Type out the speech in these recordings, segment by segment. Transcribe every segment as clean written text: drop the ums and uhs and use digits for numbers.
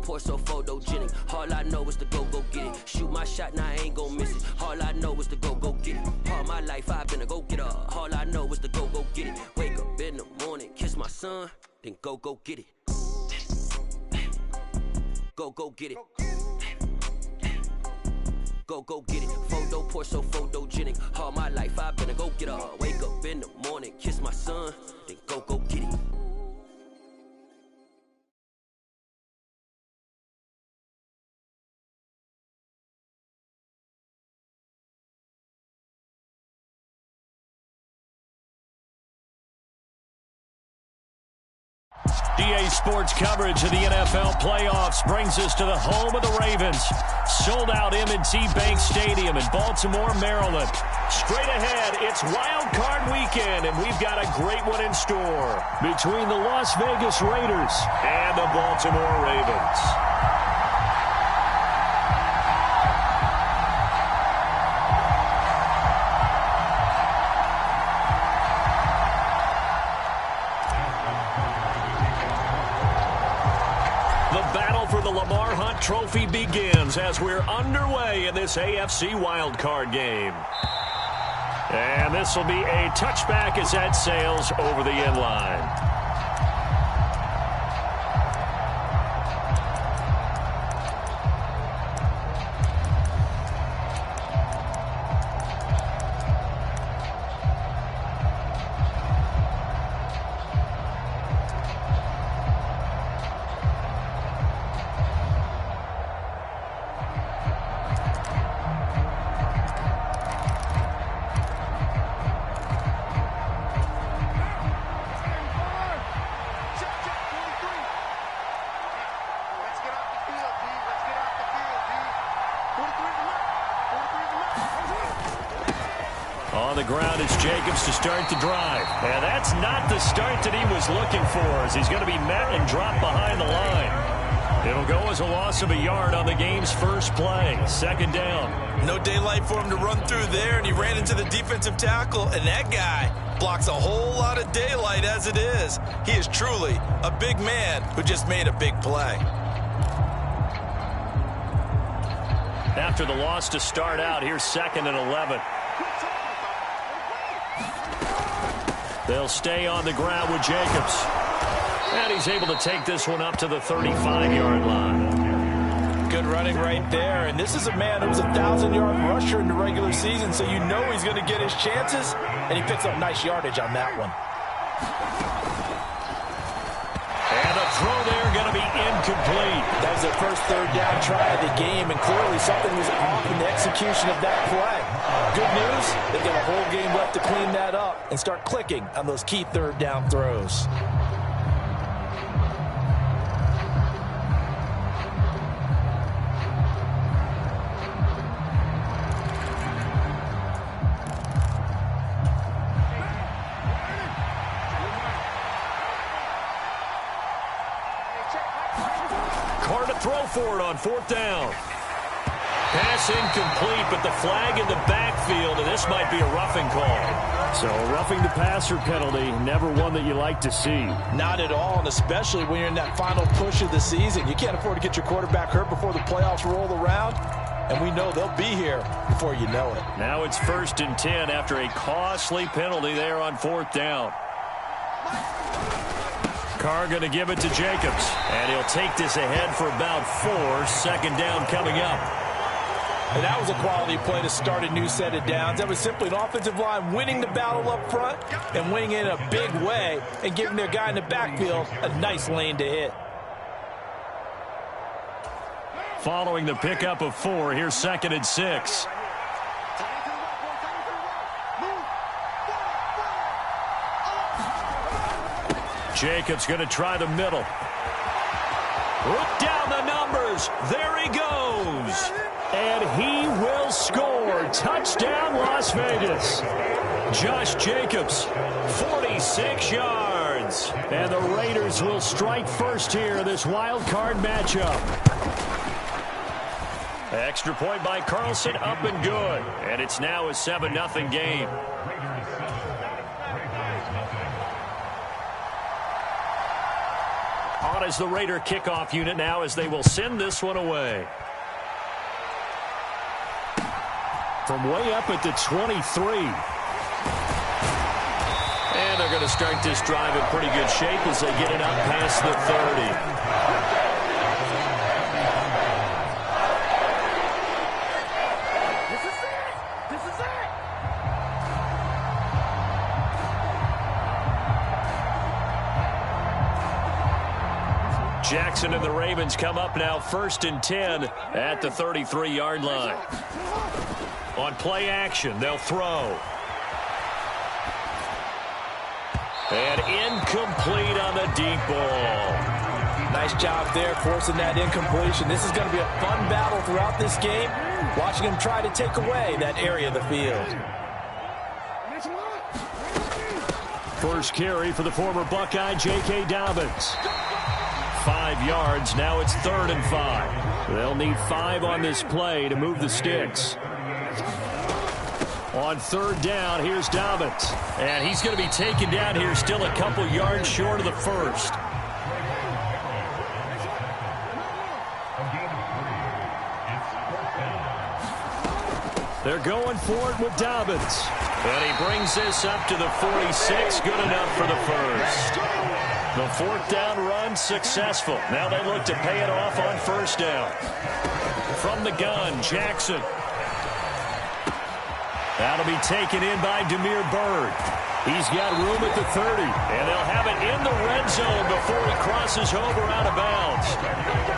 pour so photogenic. All I know is to go get it. Shoot my shot, now I ain't gon' miss it. All I know is to go get it. All my life I've been a go-getter. All I know is to go get it. Wake up in the morning, kiss my son, then go get it. Go get it. Go get it. Photo pour so photogenic. All my life I've been a go-getter. Wake up in the morning, kiss my son, then go get it. EA Sports coverage of the NFL playoffs brings us to the home of the Ravens. Sold out M&T Bank Stadium in Baltimore, Maryland. Straight ahead, it's Wild Card Weekend, and we've got a great one in store between the Las Vegas Raiders and the Baltimore Ravens. The Lamar Hunt Trophy begins as we're underway in this AFC wildcard game. And this will be a touchback as that sails over the end line. On the ground, it's Jacobs to start the drive. And that's not the start that he was looking for, as he's going to be met and dropped behind the line. It'll go as a loss of a yard on the game's first play. Second down. No daylight for him to run through there, and he ran into the defensive tackle, and that guy blocks a whole lot of daylight as it is. He is truly a big man who just made a big play. After the loss to start out, here's 2nd and 11. They'll stay on the ground with Jacobs. And he's able to take this one up to the 35-yard line. Good running right there. And this is a man who was a 1,000-yard rusher in the regular season, so you know he's going to get his chances. And he picks up nice yardage on that one. And the throw there going to be incomplete. That was their first third down try of the game, and clearly something was off in the execution of that play. Good news, they've got a whole game left to clean that up and start clicking on those key third down throws. Carr to throw for it on 4th down. Pass incomplete, but the flag in the backfield, and this might be a roughing call. So a roughing the passer penalty, never one that you like to see. Not at all, and especially when you're in that final push of the season. You can't afford to get your quarterback hurt before the playoffs roll around, and we know they'll be here before you know it. Now it's 1st and 10 after a costly penalty there on 4th down. Carr going to give it to Jacobs, and he'll take this ahead for about 4. 2nd down coming up. And that was a quality play to start a new set of downs. That was simply an offensive line winning the battle up front and winning it in a big way and giving their guy in the backfield a nice lane to hit. Following the pickup of 4, here's 2nd and 6. Jacobs going to try the middle. Look down the numbers. There he goes. And he will score. Touchdown, Las Vegas. Josh Jacobs, 46 yards. And the Raiders will strike first here in this wild card matchup. Extra point by Carlson, up and good. And it's now a 7-0 game. On as the Raider kickoff unit now as they will send this one away. From way up at the 23. And they're going to start this drive in pretty good shape as they get it up past the 30. Jackson and the Ravens come up now 1st and 10 at the 33-yard line. On play action, they'll throw. And incomplete on the deep ball. Nice job there forcing that incompletion. This is going to be a fun battle throughout this game. Watching him try to take away that area of the field. First carry for the former Buckeye, J.K. Dobbins. 5 yards. Now it's 3rd and 5. They'll need 5 on this play to move the sticks. On 3rd down, here's Dobbins. And he's going to be taken down here still a couple yards short of the first. They're going for it with Dobbins. And he brings this up to the 46. Good enough for the first. The 4th down run successful. Now they look to pay it off on 1st down. From the gun, Jackson. That'll be taken in by Damiere Byrd. He's got room at the 30. And they'll have it in the red zone before he crosses over out of bounds.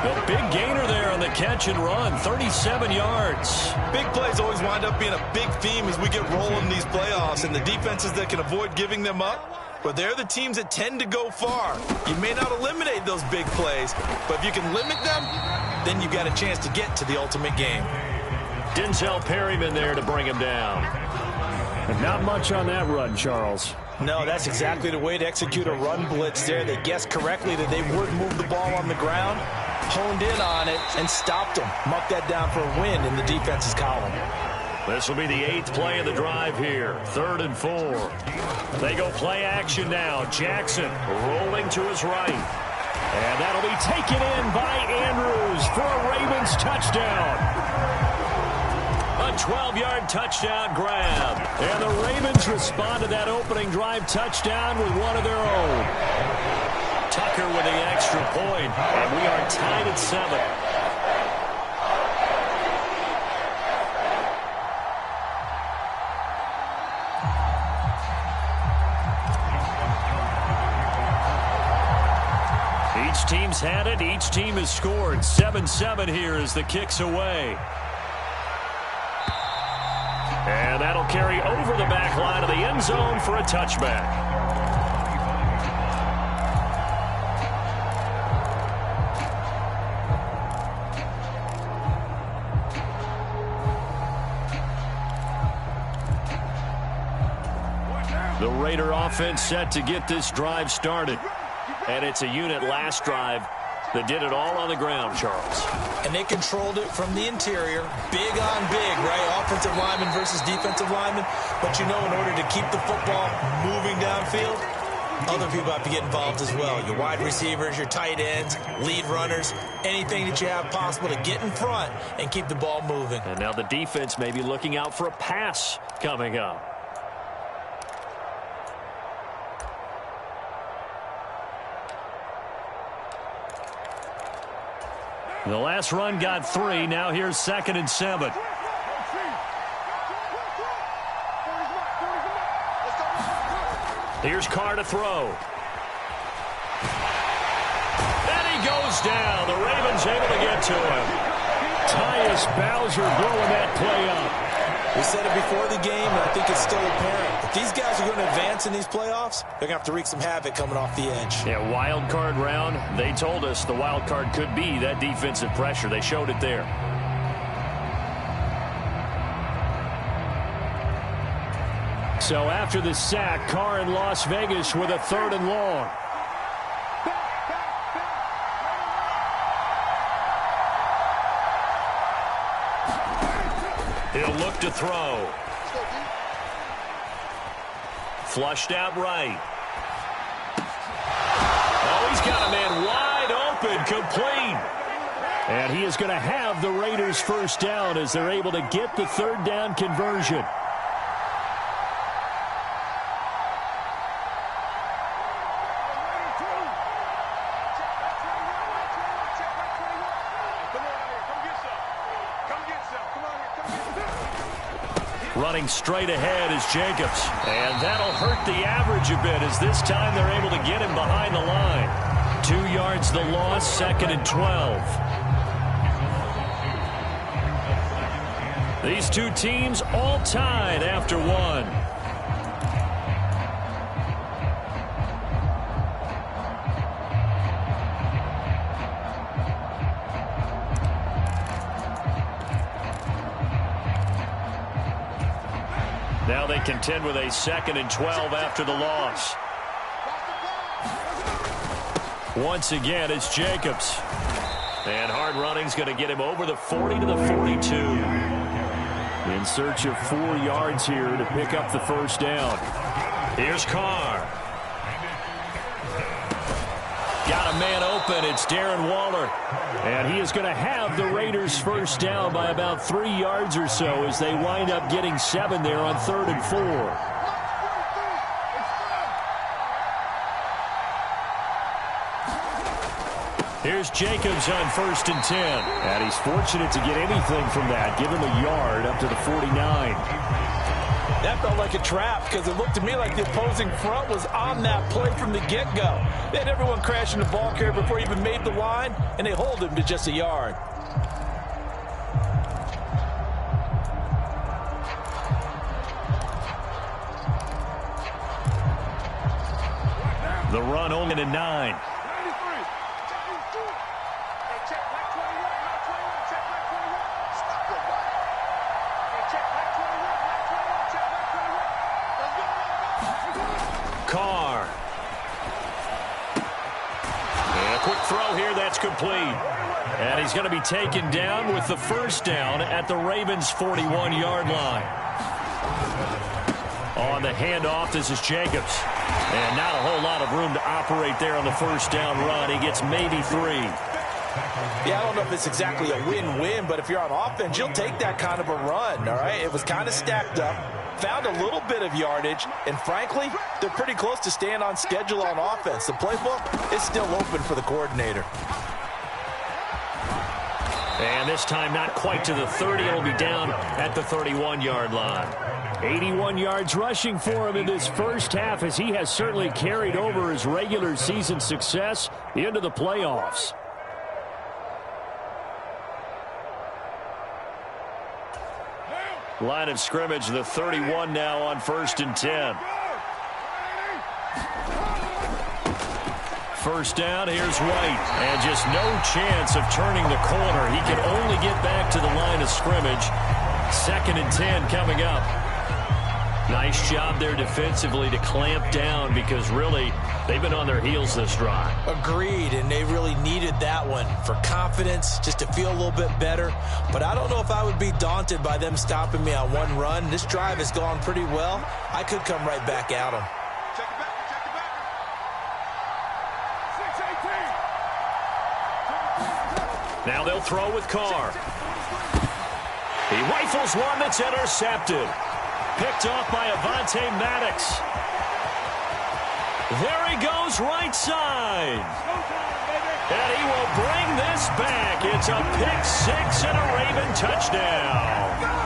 The big gainer there on the catch and run, 37 yards. Big plays always wind up being a big theme as we get rolling in these playoffs. And the defenses that can avoid giving them up, but they're the teams that tend to go far. You may not eliminate those big plays, but if you can limit them, then you've got a chance to get to the ultimate game. Denzel Perryman there to bring him down. Not much on that run, Charles. No, that's exactly the way to execute a run blitz there. They guessed correctly that they would move the ball on the ground, honed in on it, and stopped them. Mucked that down for a win in the defense's column. This will be the 8th play of the drive here. 3rd and 4. They go play action now. Jackson rolling to his right. And that'll be taken in by Andrews for a Ravens touchdown. A 12-yard touchdown grab. And the Ravens respond to that opening drive touchdown with one of their own. Tucker with the extra point, and we are tied at 7. Each team's had it. Each team has scored. 7-7 here as the kick's away. And that'll carry over the back line of the end zone for a touchback. The Raider offense set to get this drive started. And it's a unit last drive that did it all on the ground, Charles. And they controlled it from the interior. Big on big, right? Offensive lineman versus defensive lineman. But you know, in order to keep the football moving downfield, other people have to get involved as well. Your wide receivers, your tight ends, lead runners, anything that you have possible to get in front and keep the ball moving. And now the defense may be looking out for a pass coming up. The last run got 3. Now here's 2nd and 7. Here's Carr to throw. And he goes down. The Ravens able to get to him. Tyus Bowser blowing that play up. We said it before the game, and I think it's still apparent. If these guys are going to advance in these playoffs, they're going to have to wreak some havoc coming off the edge. Yeah, wild card round. They told us the wild card could be that defensive pressure. They showed it there. So after the sack, Carr in Las Vegas with a 3rd and long. He'll look to throw. Flushed out right. Oh, he's got a man wide And he is going to have the Raiders first down as they're able to get the third down conversion. Running straight ahead is Jacobs. And that'll hurt the average a bit as this time they're able to get him behind the line. 2 yards the loss, 2nd and 12. These two teams all tied after one. Now they contend with a 2nd and 12 after the loss. Once again, it's Jacobs. And hard running's going to get him over the 40 to the 42. In search of 4 yards here to pick up the first down. Here's Carr. Got a man open. It's Darren Waller. And he is going to have the Raiders first down by about 3 yards or so as they wind up getting 7 there on 3rd and 4. Here's Jacobs on 1st and 10. And he's fortunate to get anything from that. Give him a yard up to the 49. That felt like a trap because it looked to me like the opposing front was on that play from the get-go. They had everyone crashing the ball carrier before he even made the line, and they hold him to just a yard. The run only to 9. Carr. And a quick throw here, that's complete. And he's going to be taken down with the first down at the Ravens' 41-yard line. On the handoff, this is Jacobs. And not a whole lot of room to operate there on the first down run. He gets maybe 3. Yeah, I don't know if it's exactly a win-win, but if you're on offense, you'll take that kind of a run, all right? It was kind of stacked up, found a little bit of yardage, and frankly, they're pretty close to staying on schedule on offense. The playbook is still open for the coordinator. And this time not quite to the 30. It'll be down at the 31-yard line. 81 yards rushing for him in this first half as he has certainly carried over his regular season success into the playoffs. Line of scrimmage, the 31 now on 1st and 10. First down, here's White. And just no chance of turning the corner. He can only get back to the line of scrimmage. 2nd and 10 coming up. Nice job there defensively to clamp down because really they've been on their heels this drive. Agreed, and they really needed that one for confidence, just to feel a little bit better. But I don't know if I would be daunted by them stopping me on one run. This drive has gone pretty well. I could come right back at them. Now they'll throw with Carr. He rifles one that's intercepted. Picked off by Avonte Maddox. There he goes right side. And he will bring this back. It's a pick six and a Raven touchdown.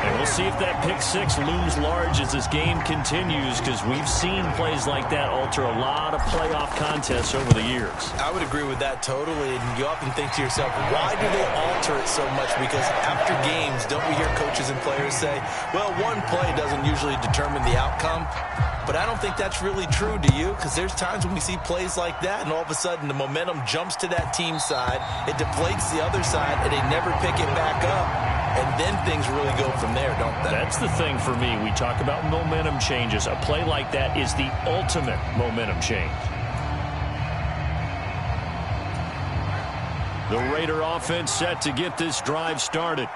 And we'll see if that pick six looms large as this game continues because we've seen plays like that alter a lot of playoff contests over the years. I would agree with that totally. And you often think to yourself, why do they alter it so much? Because after games, don't we hear coaches and players say, well, one play doesn't usually determine the outcome. But I don't think that's really true, do you? Because there's times when we see plays like that, and all of a sudden the momentum jumps to that team side, it deflates the other side, and they never pick it back up. And then things really go from there, don't they? That's the thing for me. We talk about momentum changes. A play like that is the ultimate momentum change. The Raider offense set to get this drive started.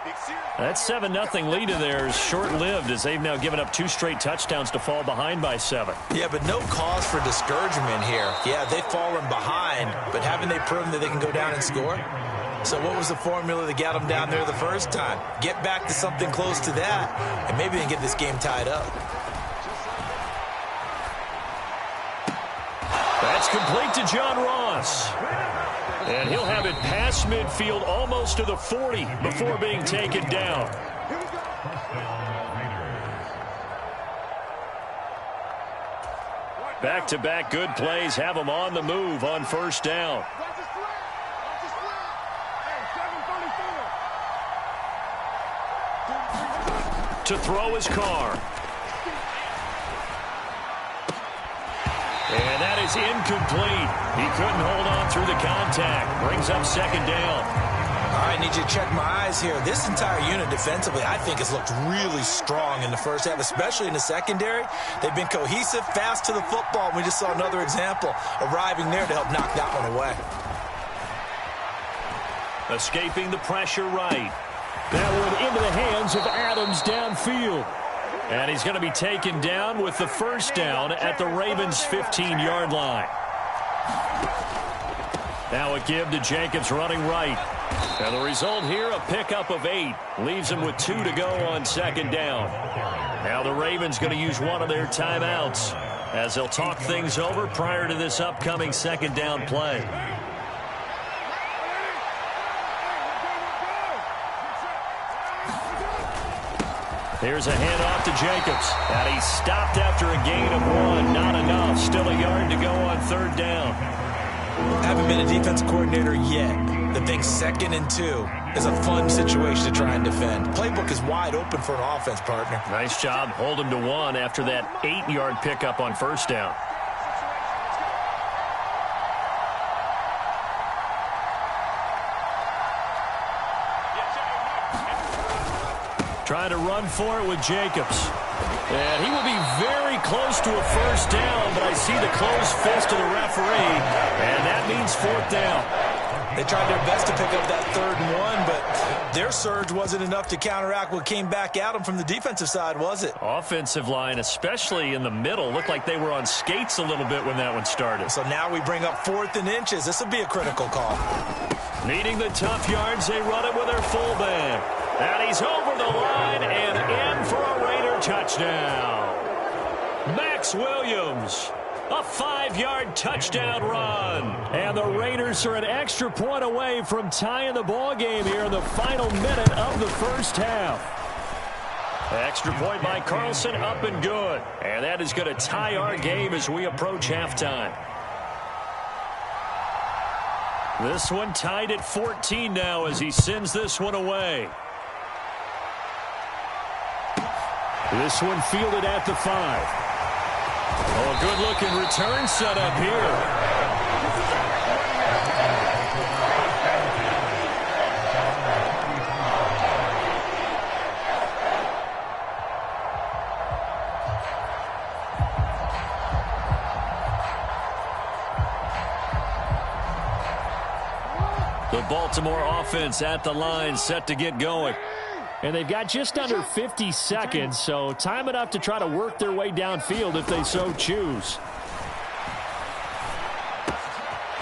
That 7-0 lead of theirs short-lived as they've now given up 2 straight touchdowns to fall behind by 7. Yeah, but no cause for discouragement here. Yeah, they've fallen behind, but haven't they proven that they can go down and score? So what was the formula that got them down there the first time? Get back to something close to that, and maybe they can get this game tied up. That's complete to John Ross. And he'll have it past midfield almost to the 40 before being taken down. Back-to-back good plays have him on the move on first down. To throw his car. And that is incomplete. He couldn't hold on through the contact. Brings up second down. All right, I need you to check my eyes here. This entire unit defensively, I think, has looked really strong in the first half, especially in the secondary. They've been cohesive, fast to the football, and we just saw another example arriving there to help knock that one away. Escaping the pressure right. That one into the hands of Adams downfield. And he's going to be taken down with the first down at the Ravens' 15-yard line. Now a give to Jacobs running right. And the result here, a pickup of 8. Leaves him with 2 to go on second down. Now the Ravens going to use one of their timeouts as they'll talk things over prior to this upcoming second down play. Here's a handoff to Jacobs. And he stopped after a gain of 1. Not enough. Still a yard to go on third down. Haven't been a defensive coordinator yet that thinks 2nd and 2 is a fun situation to try and defend. Playbook is wide open for an offense, partner. Nice job. Hold him to 1 after that 8-yard pickup on first down. Trying to run for it with Jacobs. And he will be very close to a first down, but I see the closed fist of the referee, and that means 4th down. They tried their best to pick up that 3rd and 1, but their surge wasn't enough to counteract what came back at them from the defensive side, was it? Offensive line, especially in the middle, looked like they were on skates a little bit when that one started. So now we bring up 4th and inches. This will be a critical call. Needing the tough yards, they run it with their fullback. And he's over the line and in for a Raider touchdown. Max Williams, a 5-yard touchdown run. And the Raiders are an extra point away from tying the ball game here in the final minute of the first half. Extra point by Carlson, up and good. And that is going to tie our game as we approach halftime. This one tied at 14 now as he sends this one away. This one fielded at the 5. Oh, a good-looking return set up here. The Baltimore offense at the line, set to get going. And they've got just under 50 seconds, so time enough to try to work their way downfield if they so choose.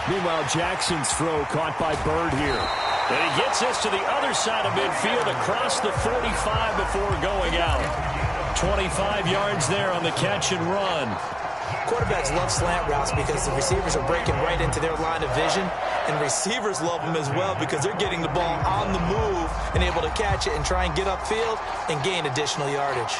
Meanwhile, Jackson's throw caught by Bird here. And he gets this to the other side of midfield across the 45 before going out. 25 yards there on the catch and run. Quarterbacks love slant routes because the receivers are breaking right into their line of vision, and receivers love them as well because they're getting the ball on the move and able to catch it and try and get upfield and gain additional yardage.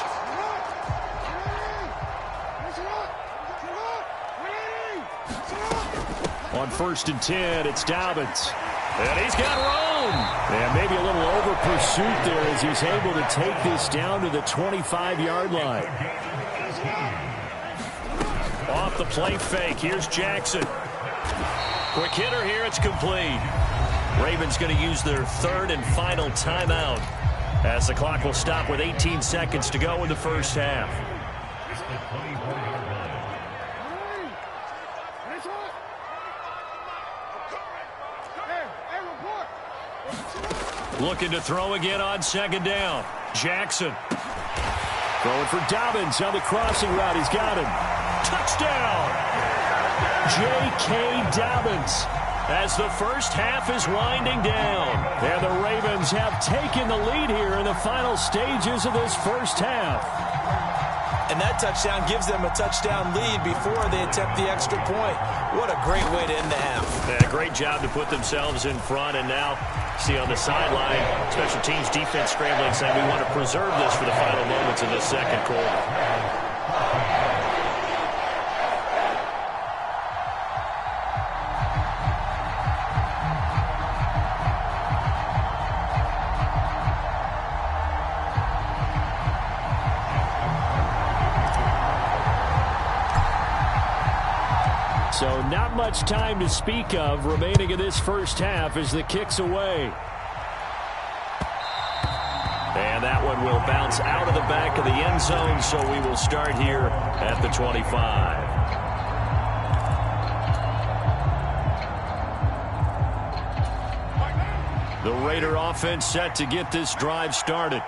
On 1st and 10, it's Dobbins. And he's got room. And maybe a little over pursuit there as he's able to take this down to the 25-yard line. Off the play fake, here's Jackson. Quick hitter here, it's complete. Ravens going to use their 3rd and final timeout as the clock will stop with 18 seconds to go in the first half. Looking to throw again on 2nd down. Jackson. Throwing for Dobbins on the crossing route. He's got him. Touchdown! J.K. Dobbins. as the first half is winding down. And the Ravens have taken the lead here in the final stages of this first half. And that touchdown gives them a touchdown lead before they attempt the extra point. What a great way to end the half. Yeah, great job to put themselves in front. And now, see on the sideline, special teams defense scrambling, saying we want to preserve this for the final moments of the second quarter. So not much time to speak of remaining in this first half as the kick's away. And that one will bounce out of the back of the end zone, so we will start here at the 25. The Raider offense set to get this drive started.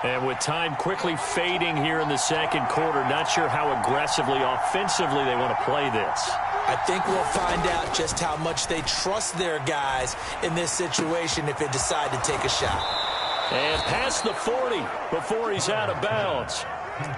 And with time quickly fading here in the second quarter, not sure how aggressively, offensively they want to play this. I think we'll find out just how much they trust their guys in this situation if they decide to take a shot. And past the 40 before he's out of bounds.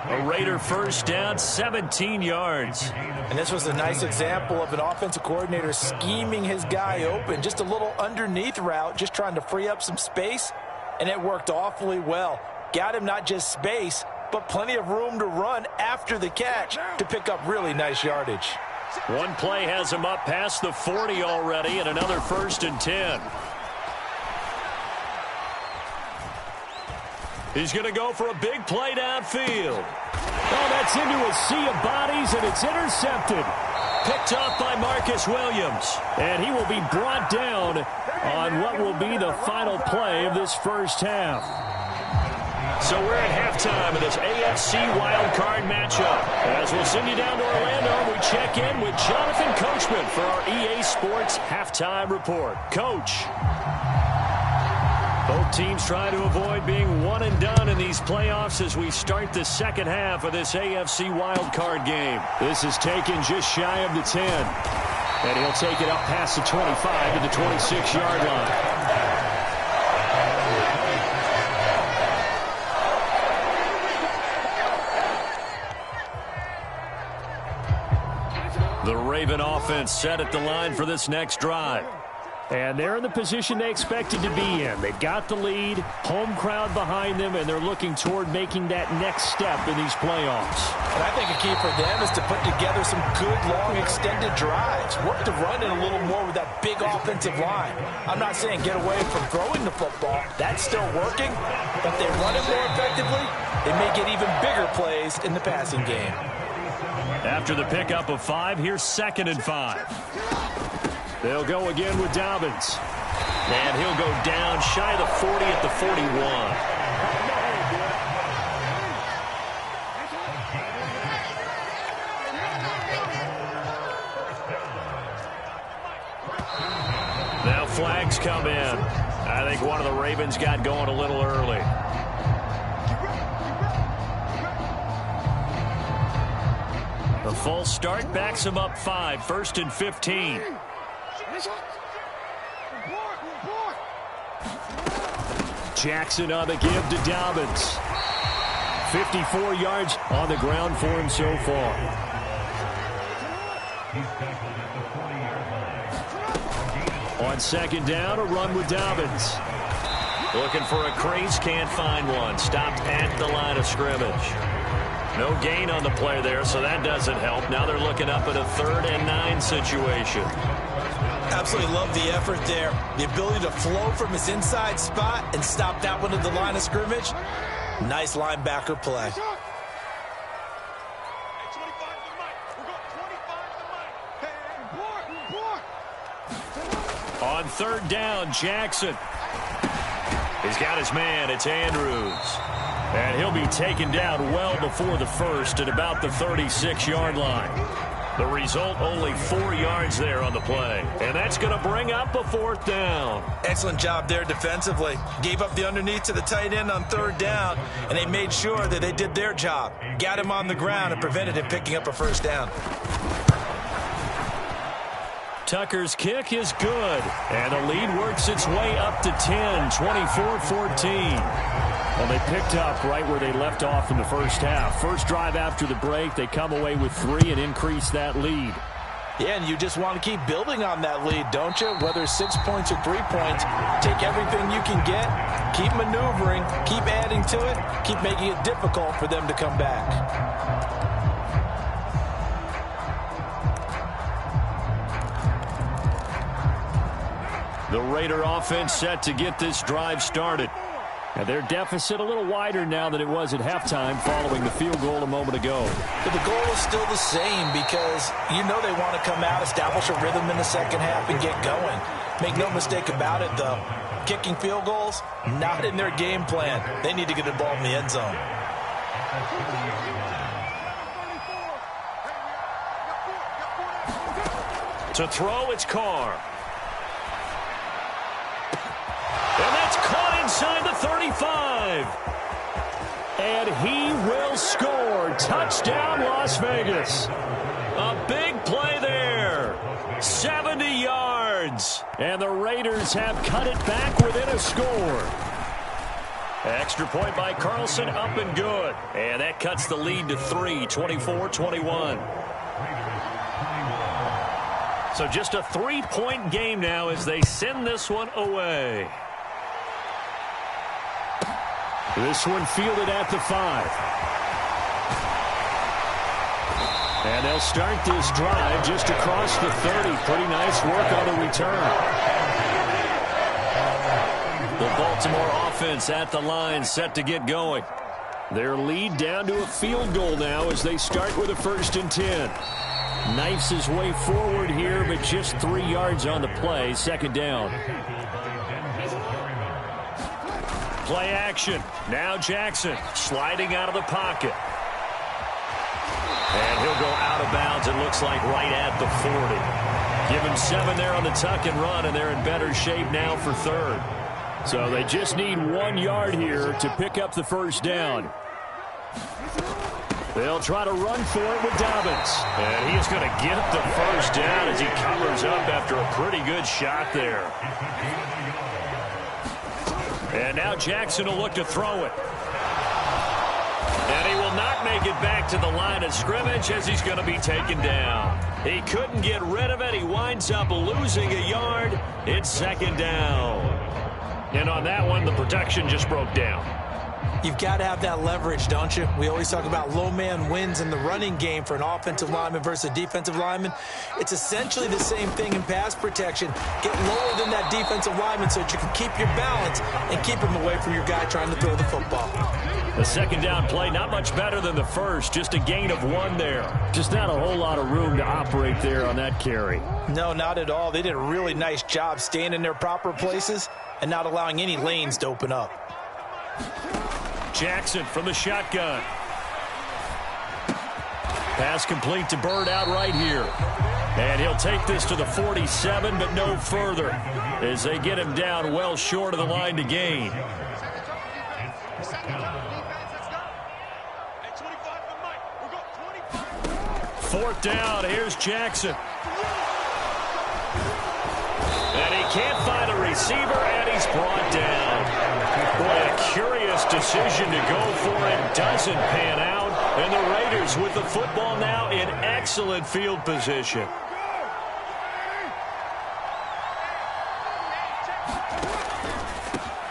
A Raider first down, 17 yards. And this was a nice example of an offensive coordinator scheming his guy open. Just a little underneath route, just trying to free up some space, and it worked awfully well. Got him not just space, but plenty of room to run after the catch to pick up really nice yardage. One play has him up past the 40 already, and another 1st and 10. He's going to go for a big play downfield. Oh, that's into a sea of bodies, and it's intercepted. Picked off by Marcus Williams. And he will be brought down on what will be the final play of this first half. So we're at halftime of this AFC wildcard matchup. As we'll send you down to Orlando, we check in with Jonathan Coachman for our EA Sports Halftime Report. Coach. Both teams try to avoid being one and done in these playoffs as we start the second half of this AFC wildcard game. This is taken just shy of the 10. And he'll take it up past the 25 to the 26-yard line. The Raven offense set at the line for this next drive. And they're in the position they expected to be in. They've got the lead, home crowd behind them, and they're looking toward making that next step in these playoffs. And I think a key for them is to put together some good, long, extended drives. Work the run in a little more with that big offensive line. I'm not saying get away from throwing the football. That's still working. But if they run it more effectively, they may get even bigger plays in the passing game. After the pickup of 5, here's 2nd and 5. They'll go again with Dobbins. And he'll go down shy of the 40 at the 41. Now flags come in. I think one of the Ravens got going a little early. The false start backs him up 5, 1st and 15. Jackson on the give to Dobbins. 54 yards on the ground for him so far. On 2nd down, a run with Dobbins. Looking for a crease, can't find one. Stopped at the line of scrimmage. No gain on the play there, so that doesn't help. Now they're looking up at a 3rd and 9 situation. Absolutely love the effort there. The ability to flow from his inside spot and stop that one at the line of scrimmage. Nice linebacker play. On 3rd down, Jackson. He's got his man. It's Andrews. And he'll be taken down well before the 1st at about the 36-yard line. The result, only 4 yards there on the play. And that's going to bring up a 4th down. Excellent job there defensively. Gave up the underneath to the tight end on 3rd down, and they made sure that they did their job. Got him on the ground and prevented him picking up a 1st down. Tucker's kick is good. And the lead works its way up to 10, 24-14. Well, they picked up right where they left off in the first half. First drive after the break, they come away with 3 and increase that lead. Yeah, and you just want to keep building on that lead, don't you? Whether it's 6 points or 3 points, take everything you can get, keep maneuvering, keep adding to it, keep making it difficult for them to come back. The Raider offense set to get this drive started. And their deficit a little wider now than it was at halftime following the field goal a moment ago. But the goal is still the same because you know they want to come out, establish a rhythm in the second half, and get going. Make no mistake about it, though. Kicking field goals, not in their game plan. They need to get the ball in the end zone. To throw, it's Carr. And that's caught inside the 35. And he will score. Touchdown, Las Vegas. A big play there. 70 yards. And the Raiders have cut it back within a score. Extra point by Carlson, up and good. And that cuts the lead to 3, 24-21. So just a 3-point game now as they send this one away. This one fielded at the 5. And they'll start this drive just across the 30. Pretty nice work on the return. The Baltimore offense at the line set to get going. Their lead down to a field goal now as they start with a 1st and 10. Knifes his way forward here, but just 3 yards on the play. 2nd down. Play action. Now Jackson sliding out of the pocket. And he'll go out of bounds, it looks like, right at the 40. Give him 7 there on the tuck and run, and they're in better shape now for 3rd. So they just need 1 yard here to pick up the 1st down. They'll try to run for it with Dobbins. And he's going to get the 1st down as he covers up after a pretty good shot there. And now Jackson will look to throw it. And he will not make it back to the line of scrimmage as he's going to be taken down. He couldn't get rid of it. He winds up losing a yard. It's 2nd down. And on that one, the protection just broke down. You've got to have that leverage, don't you? We always talk about low man wins in the running game for an offensive lineman versus a defensive lineman. It's essentially the same thing in pass protection. Get lower than that defensive lineman so that you can keep your balance and keep him away from your guy trying to throw the football. The 2nd down play, not much better than the first. Just a gain of 1 there. Just not a whole lot of room to operate there on that carry. No, not at all. They did a really nice job staying in their proper places and not allowing any lanes to open up. Jackson from the shotgun. Pass complete to Bird out right here. And he'll take this to the 47, but no further as they get him down well short of the line to gain. Fourth down, here's Jackson. And he can't find a receiver, and he's brought down. Boy, a curious decision to go for it. Doesn't pan out. And the Raiders with the football now in excellent field position.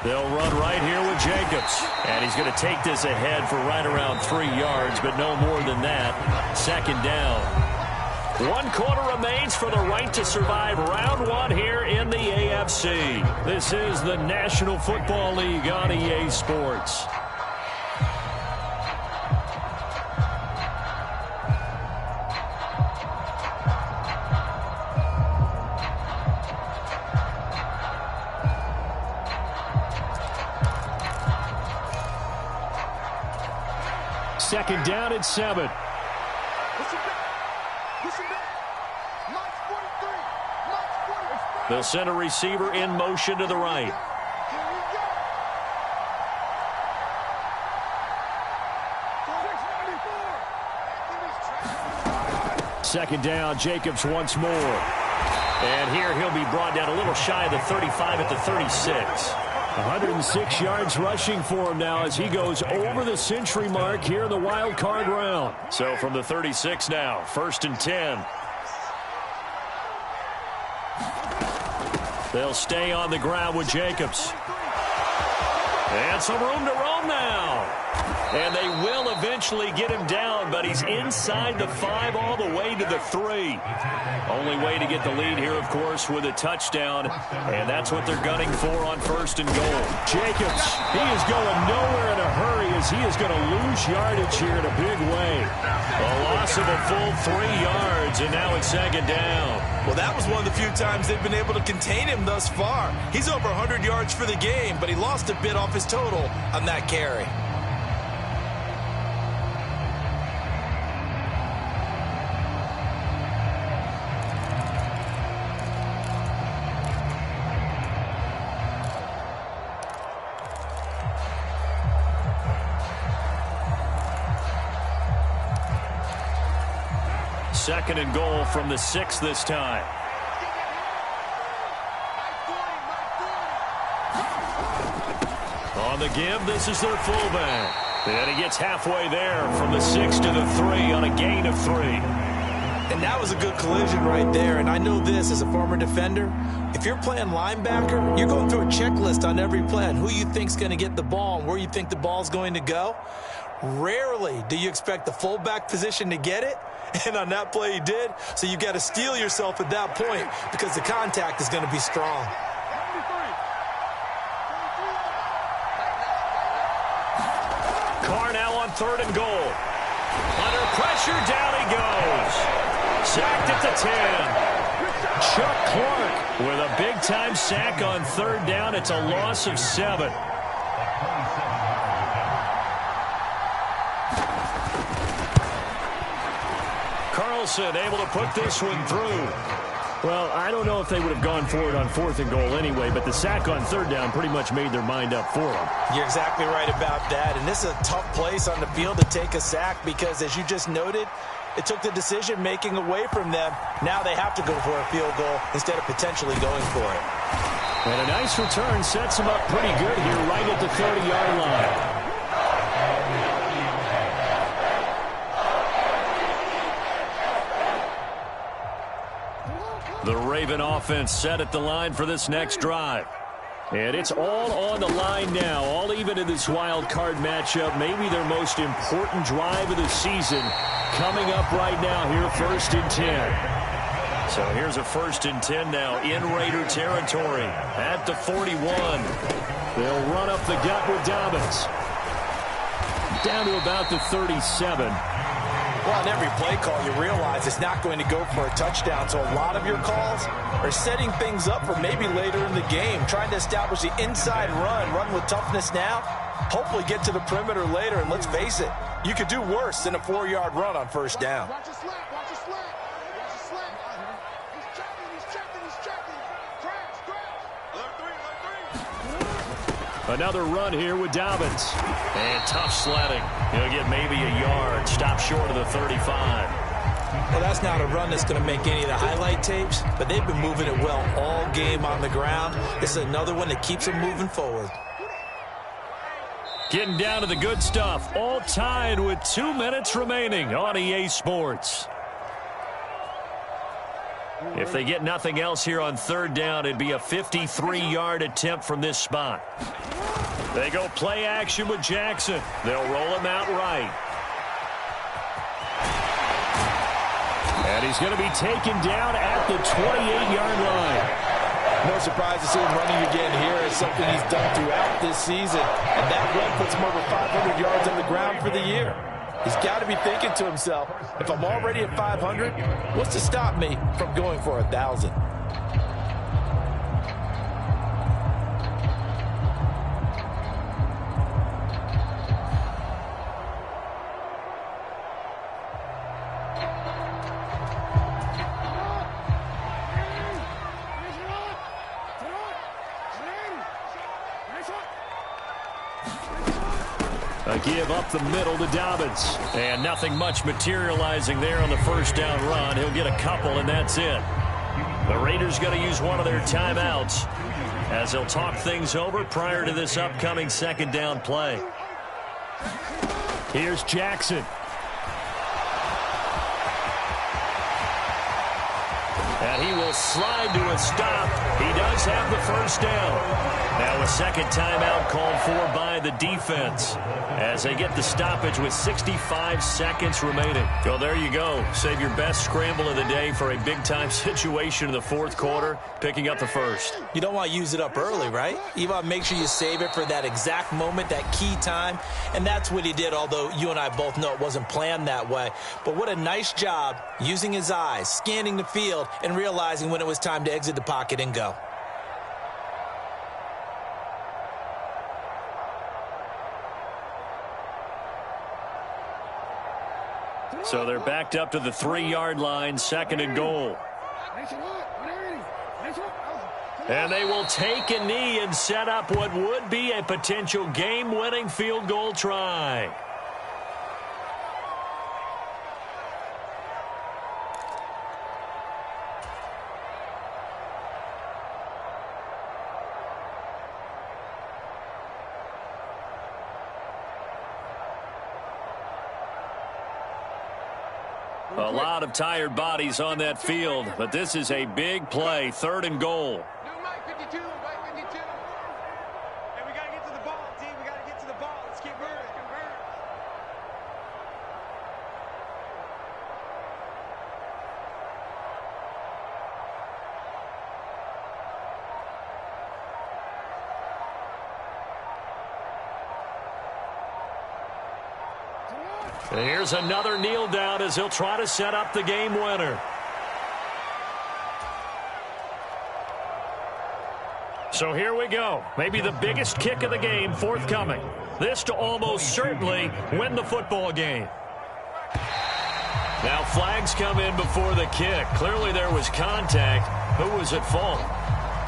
They'll run right here with Jacobs. And he's going to take this ahead for right around 3 yards, but no more than that. 2nd down. 1 quarter remains for the right to survive round 1 here in the AFC. This is the National Football League on EA Sports. Second down at 7. They'll send a receiver in motion to the right. Second down, Jacobs once more. And here he'll be brought down a little shy of the 35 at the 36. 106 yards rushing for him now as he goes over the century mark here in the wild card round. So from the 36 now, 1st and 10. They'll stay on the ground with Jacobs. And some room to roam now. And they will eventually get him down, but he's inside the 5 all the way to the 3. Only way to get the lead here, of course, with a touchdown. And that's what they're gunning for on 1st and goal. Jacobs, he is going nowhere in a hurry as he is going to lose yardage here in a big way. A loss of a full 3 yards, and now it's 2nd down. Well, that was one of the few times they've been able to contain him thus far. He's over 100 yards for the game, but he lost a bit off his total on that carry. Second and goal from the 6 this time. On the give, this is their fullback. And he gets halfway there from the 6 to the 3 on a gain of 3. And that was a good collision right there. And I know this as a former defender. If you're playing linebacker, you're going through a checklist on every play on who you think's going to get the ball and where you think the ball's going to go. Rarely do you expect the fullback position to get it. And on that play he did. So you got to steel yourself at that point because the contact is going to be strong. Carr now on 3rd and goal. Under pressure, down he goes. Sacked at the 10. Chuck Clark with a big-time sack on 3rd down. It's a loss of 7. Carlson able to put this one through. Well, I don't know if they would have gone for it on 4th and goal anyway, but the sack on 3rd down pretty much made their mind up for them. You're exactly right about that, and this is a tough place on the field to take a sack because, as you just noted, it took the decision-making away from them. Now they have to go for a field goal instead of potentially going for it. And a nice return sets them up pretty good here right at the 30-yard line. The Raven offense set at the line for this next drive. And it's all on the line now, all even in this wild card matchup. Maybe their most important drive of the season coming up right now here, 1st and 10. So here's a 1st and 10 now in Raider territory at the 41. They'll run up the gut with Dobbins. Down to about the 37. Well, on every play call, you realize it's not going to go for a touchdown. So a lot of your calls are setting things up for maybe later in the game, trying to establish the inside run with toughness now, hopefully get to the perimeter later. And let's face it, you could do worse than a 4-yard run on 1st down. Watch the slack, watch the slack. Watch the slack. He's checking. Another run here with Dobbins. And tough sledding. He'll get maybe a yard. Stop short of the 35. Well, that's not a run that's going to make any of the highlight tapes, but they've been moving it well all game on the ground. This is another one that keeps them moving forward. Getting down to the good stuff. All tied with 2 minutes remaining on EA Sports. If they get nothing else here on 3rd down, it'd be a 53-yard attempt from this spot. They go play action with Jackson. They'll roll him out right. And he's going to be taken down at the 28-yard line. No surprise to see him running again here. It's something he's done throughout this season. And that run puts him over 500 yards on the ground for the year. He's got to be thinking to himself, if I'm already at 500, what's to stop me from going for 1,000? A give up the middle to Dobbins. And nothing much materializing there on the 1st down run. He'll get a couple, and that's it. The Raiders going to use one of their timeouts as they'll talk things over prior to this upcoming second down play. Here's Jackson. And he will slide to a stop. He does have the first down. Now a second timeout called for by the defense as they get the stoppage with 65 seconds remaining. Well, there you go. Save your best scramble of the day for a big-time situation in the fourth quarter, picking up the first. You don't want to use it up early, right? You want to make sure you save it for that exact moment, that key time. And that's what he did, although you and I both know it wasn't planned that way. But what a nice job using his eyes, scanning the field, and realizing when it was time to exit the pocket and go. So they're backed up to the 3-yard line, second and goal. And they will take a knee and set up what would be a potential game-winning field goal try. A lot of tired bodies on that field, but this is a big play, third and goal. Mike 52, Mike 52. And we got to get to the ball, team. We got to get to the ball. Let's keep moving. And here's another kneel down as he'll try to set up the game winner. So here we go. Maybe the biggest kick of the game forthcoming. This to almost certainly win the football game. Now flags come in before the kick. Clearly there was contact. Who was at fault?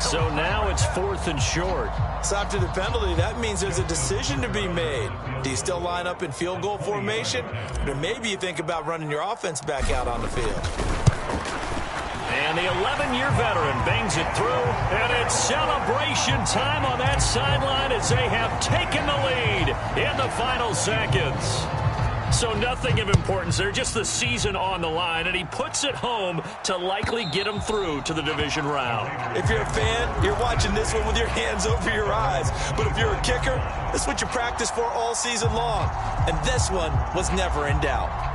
So now it's fourth and short. So after the penalty, that means there's a decision to be made. Do you still line up in field goal formation? Or maybe you think about running your offense back out on the field. And the 11-year veteran bangs it through. And it's celebration time on that sideline as they have taken the lead in the final seconds. So nothing of importance there, just the season on the line, and he puts it home to likely get him through to the division round. If you're a fan, you're watching this one with your hands over your eyes. But if you're a kicker, this is what you practice for all season long. And this one was never in doubt.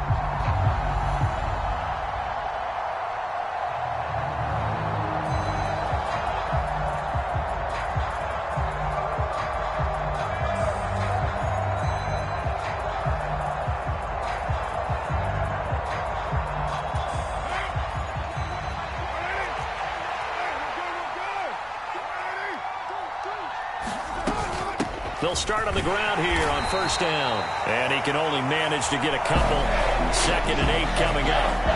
They'll start on the ground here on first down. And he can only manage to get a couple. 2nd and 8 coming up.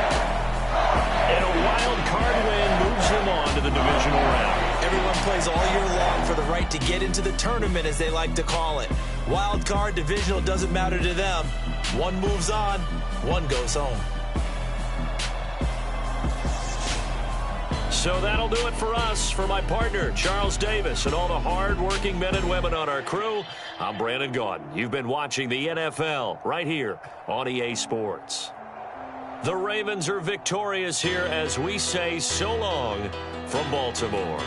And a wild card win moves him on to the divisional round. Everyone plays all year long for the right to get into the tournament, as they like to call it. Wild card, divisional, doesn't matter to them. One moves on, one goes home. So that'll do it for us. For my partner, Charles Davis, and all the hard-working men and women on our crew, I'm Brandon Gaudin. You've been watching the NFL right here on EA Sports. The Ravens are victorious here as we say so long from Baltimore.